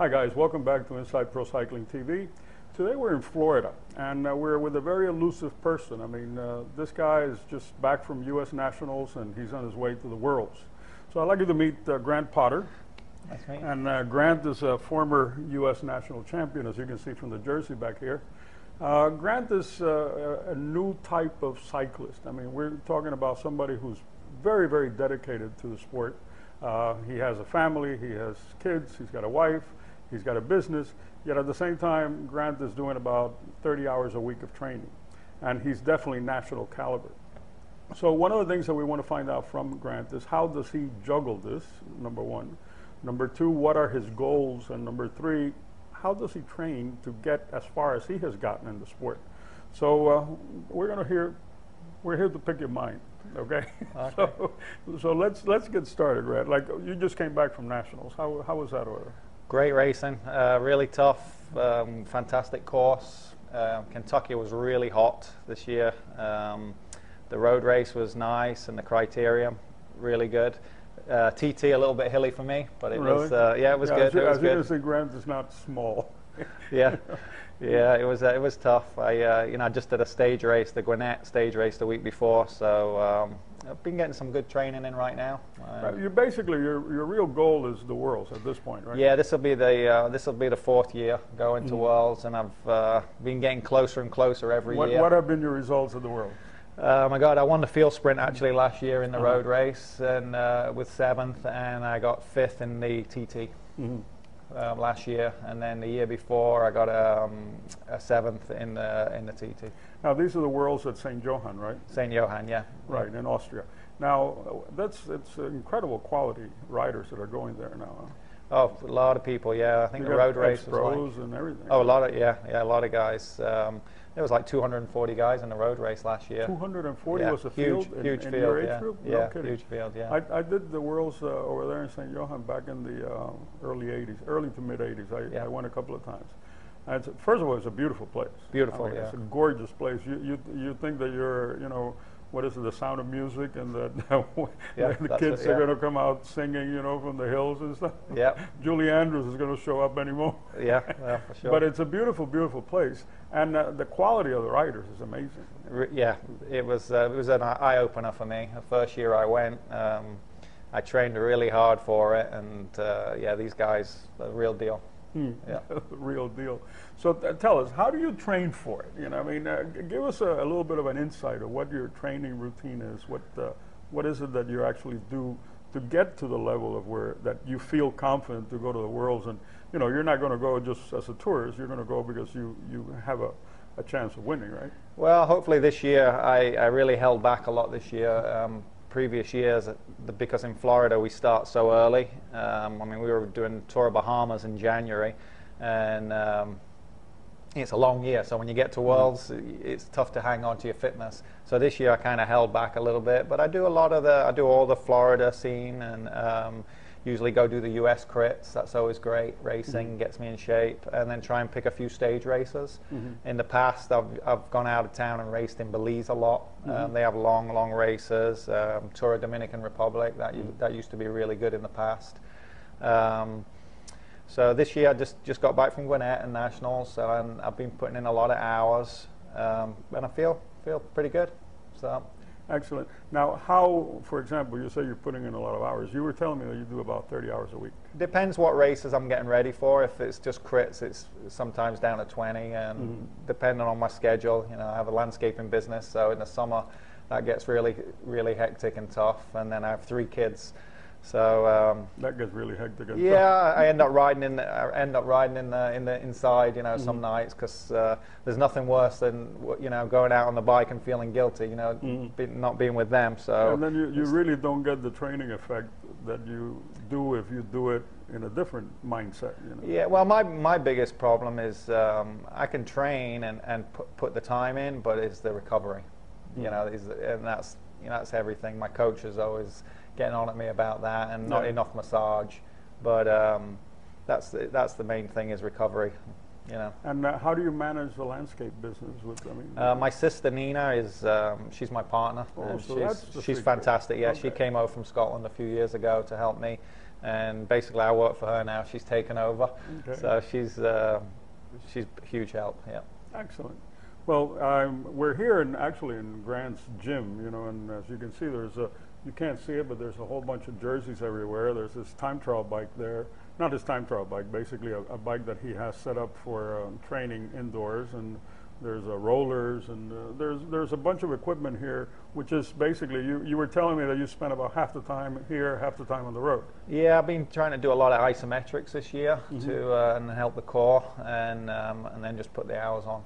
Hi guys, welcome back to Inside Pro Cycling TV. Today we're in Florida, and we're with a very elusive person. I mean, this guy is just back from U.S. Nationals, and he's on his way to the Worlds. So I'd like you to meet GrantPotter. That's me. And Grant is a former U.S. national champion, as you can see from the jersey back here. Grant is a new type of cyclist. I mean, we're talking about somebody who's very, very dedicated to the sport. He has a family, he has kids, he's got a wife, he's got a business, yet at the same time, Grant is doing about 30 hours a week of training. And he's definitely national caliber. So one of the things that we want to find out from Grant is how does he juggle this, number one. Number two, what are his goals? And number three, how does he train to get as far as he has gotten in the sport? So we're here to pick your mind, okay? Okay. So let's get started, Grant. Like, you just came back from nationals. How was that order? Great racing, really tough, fantastic course. Kentucky was really hot this year. The road race was nice, and the criteria really good. TT a little bit hilly for me, but it really? was yeah, it was good. As you can see, Grant is not small. Yeah, yeah, it was tough. I just did a stage race, the Gwinnett stage race the week before, so I've been getting some good training in right now. Right. You basically your real goal is the Worlds at this point, right? Yeah, this will be the fourth year going to Worlds, and I've been getting closer and closer every year. What have been your results at the Worlds? Oh my God, I won the field sprint actually last year in the road race, and with 7th, and I got 5th in the TT last year, and then the year before I got a 7th in the TT. Now these are the Worlds at St. Johann, right? St. Johann, yeah. Right, in Austria. Now it's incredible quality riders that are going there now. Huh? Oh, a lot of people, yeah. I think the road race was pros and everything. Oh, a lot of guys. There was like 240 guys in the road race last year. 240 was a field huge in field, your age group? Yeah, No kidding. huge field, yeah. I did the Worlds over there in St. Johann back in the early 80s, early to mid 80s. I went a couple of times. And first of all, it's a beautiful place. Beautiful, I mean, yeah. It's a gorgeous place. You think that you're, what is it, the Sound of Music, and that the kids are going to come out singing, from the hills and stuff. Yeah. Julie Andrews is going to show up anymore. Yeah, for sure. But it's a beautiful, beautiful place, and the quality of the riders is amazing. Yeah, it was an eye opener for me. The first year I went, I trained really hard for it, and yeah, these guys, the real deal. Yeah, real deal. So tell us, how do you train for it? Give us a little bit of an insight of what your training routine is. What is it that you actually do to get to the level of where that you feel confident to go to the Worlds? And you're not going to go just as a tourist. You're going to go because you have a chance of winning, right? Well, hopefully this year I really held back a lot this year. Previous years, because in Florida we start so early. We were doing Tour of Bahamas in January, and it's a long year, so when you get to Worlds, it's tough to hang on to your fitness. So this year I kind of held back a little bit, but I do all the Florida scene, and usually go do the US crits. That's always great. Racing gets me in shape, and then try and pick a few stage races. In the past, I've gone out of town and raced in Belize a lot. They have long races. Tour of Dominican Republic, that used to be really good in the past. So this year I just got back from Gwinnett and Nationals, and I've been putting in a lot of hours, and I feel pretty good. So. Excellent. Now, how, for example, you say you're putting in a lot of hours. You were telling me that you do about 30 hours a week. Depends what races I'm getting ready for. If it's just crits, it's sometimes down to 20, and depending on my schedule, I have a landscaping business, so in the summer that gets really, really hectic and tough, and then I have 3 kids. So that gets really hectic. And yeah, I end up riding in the inside, some nights, because there's nothing worse than going out on the bike and feeling guilty, not being with them. So and then you really don't get the training effect that you do if you do it in a different mindset. Yeah, well, my biggest problem is I can train and put the time in, but it's the recovery, and that's everything. My coach is always getting on at me about that, and not enough massage, but that's the main thing, is recovery. And how do you manage the landscape business with? My sister Nina is she's my partner. Oh, so she's fantastic. Yeah, okay. She came over from Scotland a few years ago to help me, and basically I work for her now. She's taken over, Okay. so she's a huge help. Yeah. Excellent. Well, we're here actually in Grant's gym, you know, and as you can see, you can't see it, but there's a whole bunch of jerseys everywhere. There's this time trial bike there. Not his time trial bike, basically a bike that he has set up for training indoors, and there's rollers, and there's a bunch of equipment here, which is basically, you were telling me that you spent about half the time here, half the time on the road. Yeah, I've been trying to do a lot of isometrics this year to and help the core, and then just put the hours on.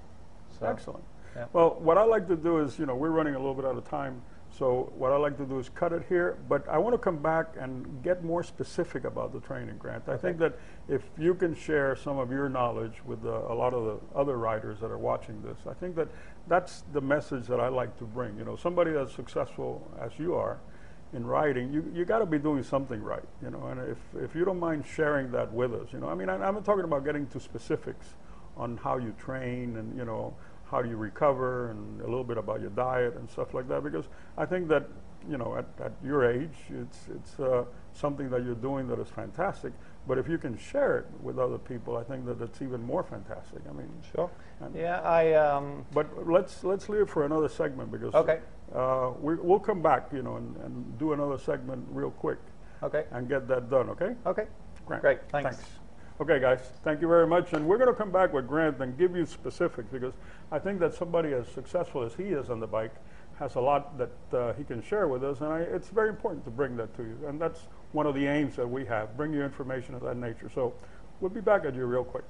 So, excellent. Yeah. Well, what I like to do is, you know, we're running a little bit out of time, so what I like to do is cut it here, but I want to come back and get more specific about the training, Grant. I think that if you can share some of your knowledge with a lot of the other riders that are watching this, I think that that's the message that I like to bring. You know, somebody as successful as you are in riding, you got to be doing something right, you know, and if you don't mind sharing that with us, you know, I mean, I'm talking about getting to specifics on how you train and, you know, how do you recover, and a little bit about your diet and stuff like that, because I think that, you know, at your age, it's something that you're doing that is fantastic, but if you can share it with other people, I think that it's even more fantastic. I mean, sure. Yeah, but let's leave it for another segment, because okay. We'll come back, you know, and do another segment real quick. Okay. And get that done, okay? Okay. Grant. Great. Thanks. Okay, guys, thank you very much. And we're going to come back with Grant and give you specifics, because I think that somebody as successful as he is on the bike has a lot that he can share with us. And it's very important to bring that to you. And that's one of the aims that we have, bring you information of that nature. So we'll be back at you real quick.